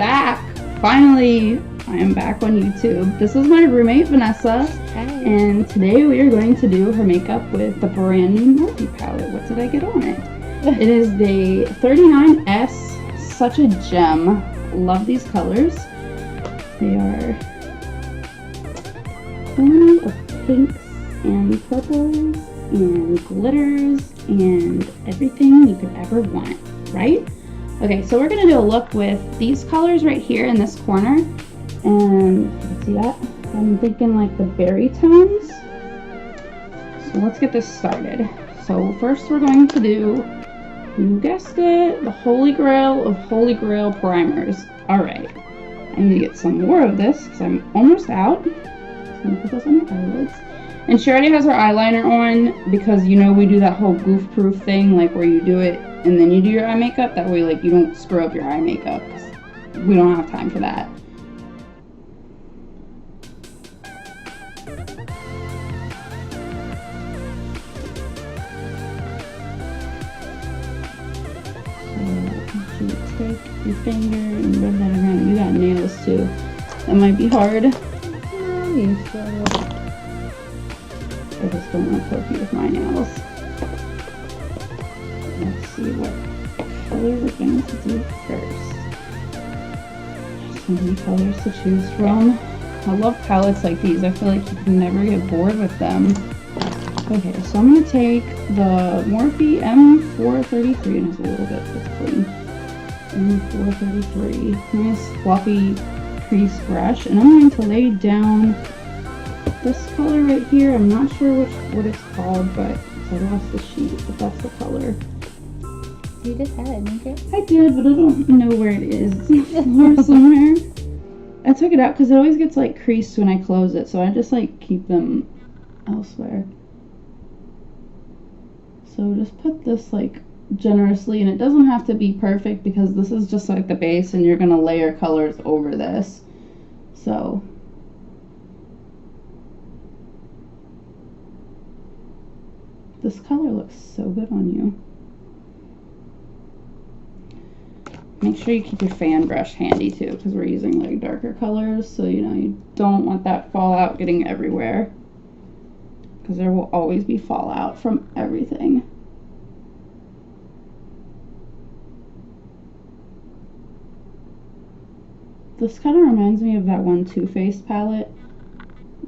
back. Finally, I am back on YouTube. This is my roommate, Vanessa. Hi. And today we are going to do her makeup with the brand new Morphe palette. What did I get on it? It is the 39S. Such a gem. Love these colors. They are full of pinks and purples and glitters and everything you could ever want, right? Okay, so we're gonna do a look with these colors right here in this corner. And you can see that? I'm thinking like the berry tones. So let's get this started. So first we're going to do, you guessed it, the holy grail of holy grail primers. All right, I need to get some more of this because I'm almost out. So I'm gonna put this on my eyelids. And she already has her eyeliner on because you know we do that whole goof proof thing, like where you do it and then you do your eye makeup. That way like you don't screw up your eye makeup. We don't have time for that. So you take your finger and rub that around. You got nails too. That might be hard. I just don't want to poke you with my nails. Let's see what color we're going to do first. There's so many colors to choose from. I love palettes like these. I feel like you can never get bored with them. Okay, so I'm going to take the Morphe M433, and it's a little bit that's clean. M433. Nice fluffy crease brush. And I'm going to lay down this color right here. I'm not sure what it's called, but I lost the sheet, but that's the color. You just had it, didn't you? I did, but I don't know where it is. It's on the floor somewhere. I took it out because it always gets like creased when I close it, so I just like keep them elsewhere. So just put this like generously, and it doesn't have to be perfect because this is just like the base and you're going to layer colors over this. So this color looks so good on you. Make sure you keep your fan brush handy too, because we're using like darker colors, so you know you don't want that fallout getting everywhere, because there will always be fallout from everything. This kind of reminds me of that one Too Faced palette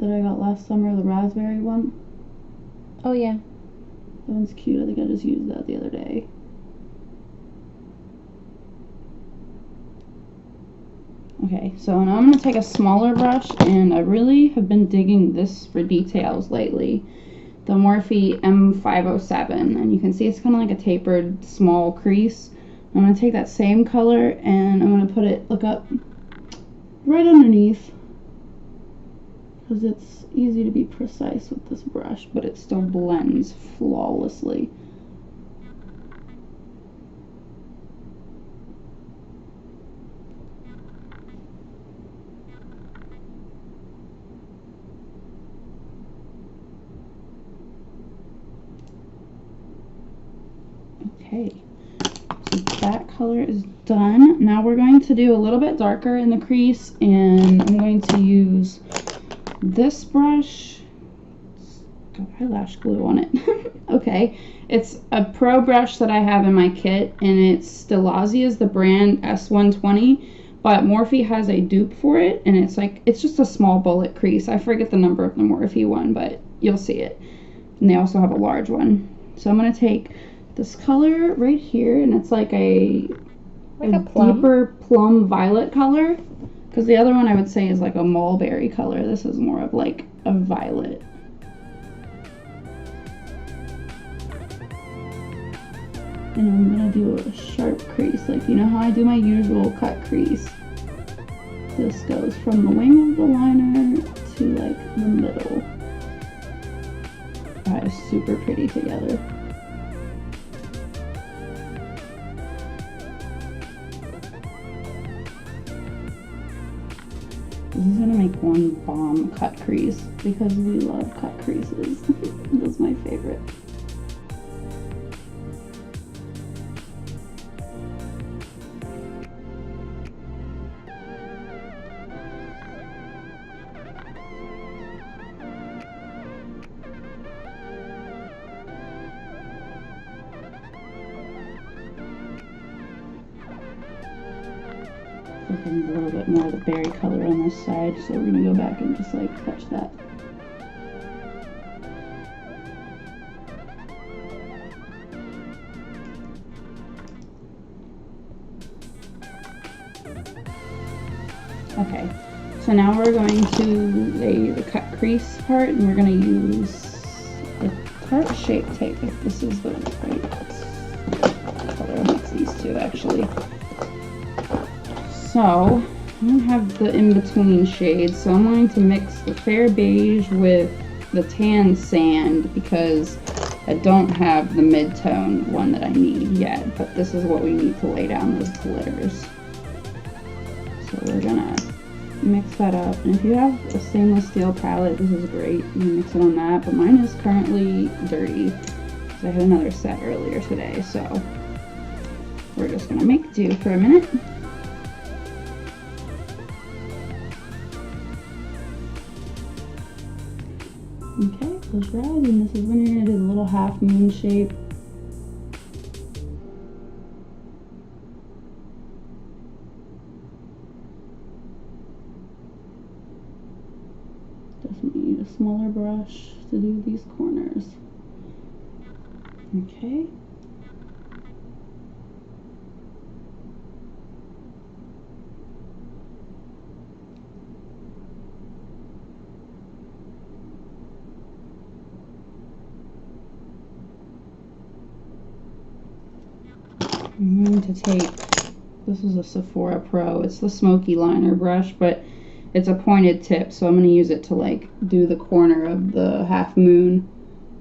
that I got last summer, the raspberry one. Oh yeah. That one's cute. I think I just used that the other day. Okay, so now I'm going to take a smaller brush, and I really have been digging this for details lately. The Morphe M507, and you can see it's kind of like a tapered small crease. I'm going to take that same color, and I'm going to put it, look up, right underneath, because it's easy to be precise with this brush, but it still blends flawlessly. Okay, so that color is done. Now we're going to do a little bit darker in the crease, and I'm going to use this brush. It's got eyelash glue on it. Okay, it's a pro brush that I have in my kit, and it's Stilazzi is the brand, S120, but Morphe has a dupe for it, and it's just a small bullet crease. I forget the number of the Morphe one, but you'll see it. And they also have a large one. So I'm going to take this color right here, and it's like a plum. Deeper plum violet color, because the other one I would say is like a mulberry color. This is more of like a violet. And I'm gonna do a sharp crease, like you know how I do my usual cut crease. This goes from the wing of the liner to like the middle. That is super pretty together. This is gonna make one bomb cut crease because we love cut creases. That's my favorite. like I need a little bit more of the berry color on this side, so we're gonna go back and just like touch that. Okay, so now we're going to lay the cut crease part, and we're going to use the Tarte Shape Tape, if this is the right color. Mix these two, actually. So, I don't have the in-between shades, so I'm going to mix the fair beige with the tan sand, because I don't have the mid-tone one that I need yet, but this is what we need to lay down those glitters. So we're gonna mix that up, and if you have a stainless steel palette, this is great. You can mix it on that, but mine is currently dirty because I had another set earlier today, so we're just gonna make do for a minute. Okay, close your eyes, and this is when you're gonna do the little half moon shape. Definitely need a smaller brush to do these corners. Okay. I'm going to take, this is a Sephora Pro, it's the smoky liner brush, but it's a pointed tip, so I'm going to use it to like do the corner of the half moon,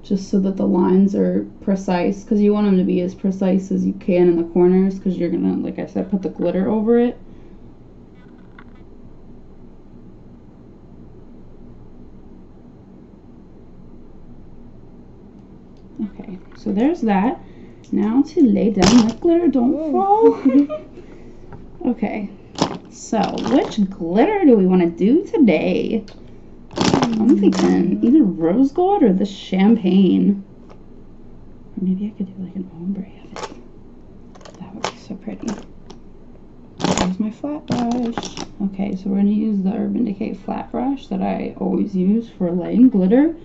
just so that the lines are precise, because you want them to be as precise as you can in the corners, because you're going to, like I said, put the glitter over it. Okay, so there's that. Now to lay down the glitter, don't fall. Okay, so which glitter do we want to do today? I'm thinking either rose gold or the champagne. Or maybe I could do like an ombre of it. That would be so pretty. There's my flat brush. Okay, so we're going to use the Urban Decay flat brush that I always use for laying glitter,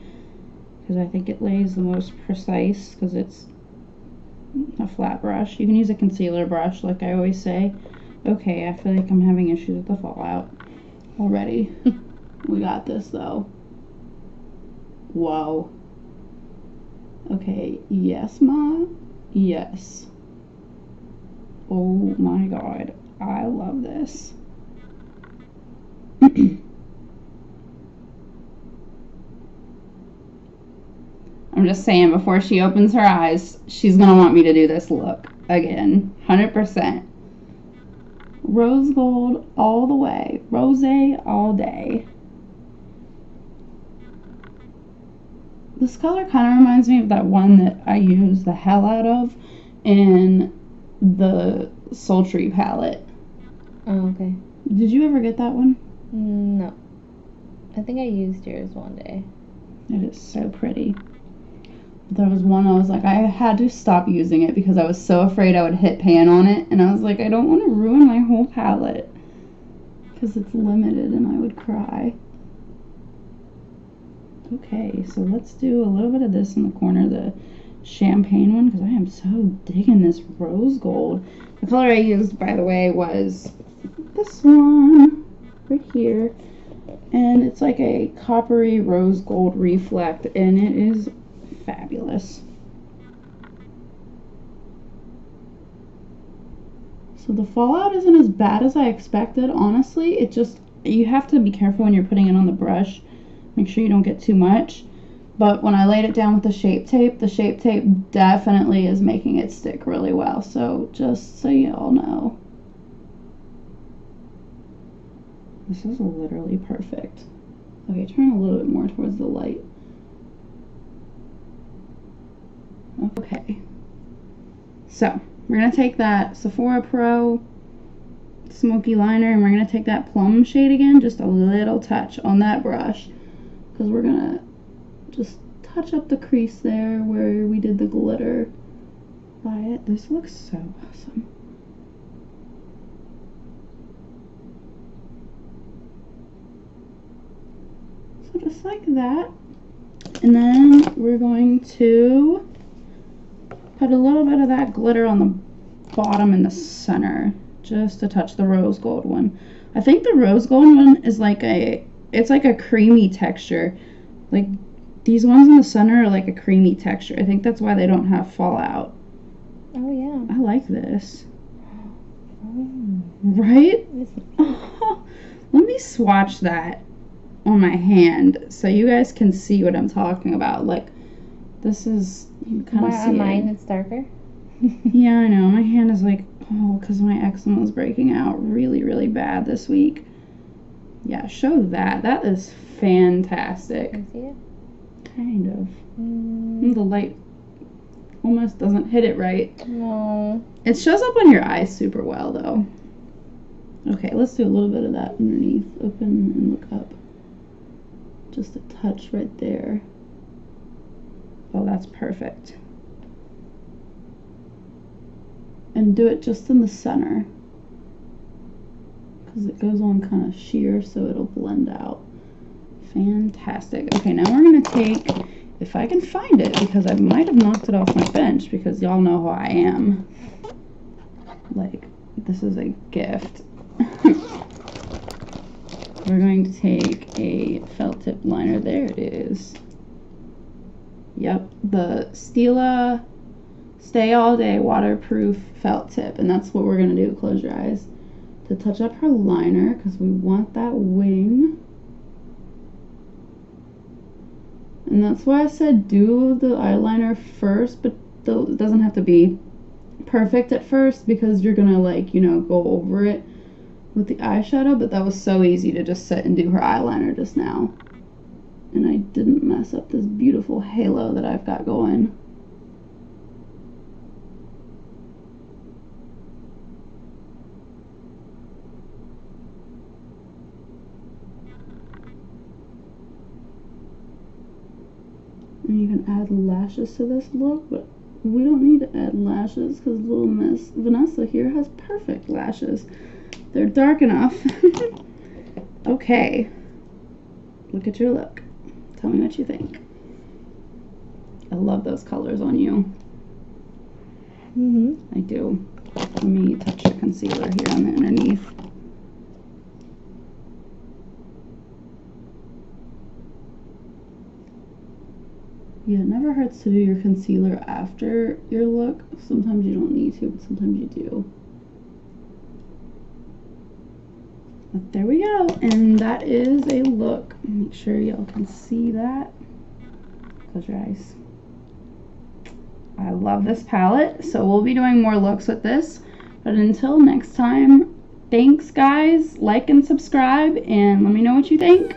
because I think it lays the most precise, because it's a flat brush. You can use a concealer brush, like I always say. Okay, I feel like I'm having issues with the fallout already. We got this, though. Whoa. Okay, yes, Ma. Yes. Oh my god. I love this. I'm just saying, before she opens her eyes, she's going to want me to do this look again. 100%. Rose gold all the way. Rosé all day. This color kind of reminds me of that one that I use the hell out of in the Sultry palette. Oh, okay. Did you ever get that one? No. I think I used yours one day. It is so pretty. There was one I was like, I had to stop using it because I was so afraid I would hit pan on it, and I was like, I don't want to ruin my whole palette because it's limited and I would cry. Okay, so let's do a little bit of this in the corner, the champagne one, because I am so digging this rose gold. The color I used, by the way, was this one right here, and it's like a coppery rose gold reflect, and it is fabulous. So the fallout isn't as bad as I expected, honestly. It just, you have to be careful when you're putting it on the brush. Make sure you don't get too much. But when I laid it down with the shape tape definitely is making it stick really well. So just so you all know. This is literally perfect. Okay, turn a little bit more towards the light. Okay, so we're going to take that Sephora Pro smoky liner, and we're going to take that plum shade again, just a little touch on that brush, because we're going to just touch up the crease there where we did the glitter by it. This looks so awesome. just like that. And then we're going to put a little bit of that glitter on the bottom in the center, just to touch the rose gold one. I think the rose gold one is like it's like a creamy texture. Like these ones in the center are like a creamy texture. I think that's why they don't have fallout. Oh yeah. I like this. Right? Oh, let me swatch that on my hand so you guys can see what I'm talking about. Like, this is, you can kind of see mine it. it's darker. Yeah, I know. My hand is like, oh, because my eczema is breaking out really, really bad this week. Yeah, show that. That is fantastic. Can you see it? Kind of. The light almost doesn't hit it right. No. It shows up on your eyes super well, though. Okay, let's do a little bit of that underneath. Open and look up. Just a touch right there. Oh, that's perfect. And do it just in the center, because it goes on kind of sheer, so it'll blend out. Fantastic. Okay, now we're going to take, if I can find it, because I might have knocked it off my bench, because y'all know who I am. Like, this is a gift. We're going to take a felt tip liner. There it is. Yep, the Stila Stay All Day Waterproof Felt Tip. And that's what we're going to do. Close your eyes. To touch up her liner, because we want that wing. And that's why I said do the eyeliner first, but it doesn't have to be perfect at first, because you're going to, like, you know, go over it with the eyeshadow. But that was so easy to just sit and do her eyeliner just now. And I didn't mess up this beautiful halo that I've got going. And you can add lashes to this look, but we don't need to add lashes because little Miss Vanessa here has perfect lashes. They're dark enough. Okay. Look at your look. Tell me what you think. I love those colors on you. I do. Let me touch your concealer here on the underneath. Yeah, it never hurts to do your concealer after your look. Sometimes you don't need to, but sometimes you do. But there we go, and that is a look. Make sure y'all can see that. Close your eyes. I love this palette, so we'll be doing more looks with this. But until next time, thanks guys. Like and subscribe, and let me know what you think.